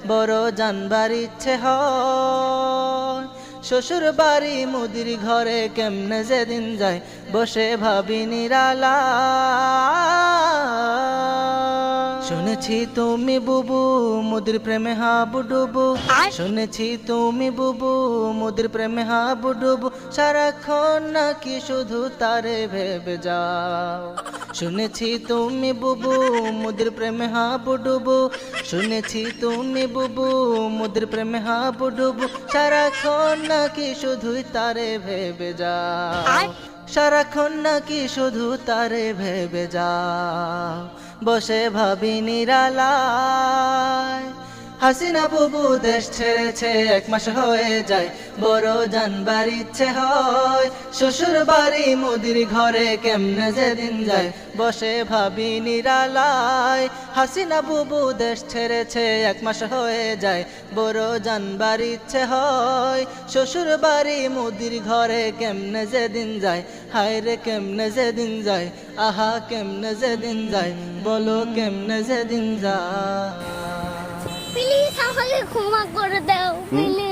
বড় জানবার ইচ্ছে হয়। শ্বশুর বাড়ি মুদির ঘরে কেমনে যেদিন যায়, বসে ভাবি নিরালা। শুনেছি তুমি বুবু মুদির প্রেমে হাবুডুবু, শুনেছি তুমি বুবু মুদির প্রেমে হাবুডুবু, সারাক্ষণ নাকি শুধু তারে ভেবে যাও। শুনেছি তুমি বুবু মুদির প্রেমে হাবুডুবু, শুনেছি তুমি বুবু মুদির প্রেমে হাবুডুবু, সারাক্ষণ নাকি শুধুই তারে ভেবে যাও। সারাক্ষণ নাকি শুধু তারে ভেবে যাও, বসে ভাবি নিরালায়। হাসিনা বুবু দেশ ছেড়েছে 1 মাস হয়ে যায়, বড় জানবার ইচ্ছে হয়। শ্বশুর বাড়ি মুদির ঘরে কেমনে যেদিন যায়, বসে ভাবি নিরালায়। হাসিনা বুবু দেশ ছেড়েছে 1 মাস হয়ে যায়, বড় জানবার ইচ্ছে হয়। শ্বশুর বাড়ি মুদির ঘরে কেমনে যেদিন যায়, হায় রে কেমনে যেদিন যায়, আহা কেমনে যেদিন যায়, বলো কেমনে যেদিন যায়। প্লিজ আমাকে ক্ষমা করে দাও প্লিজ।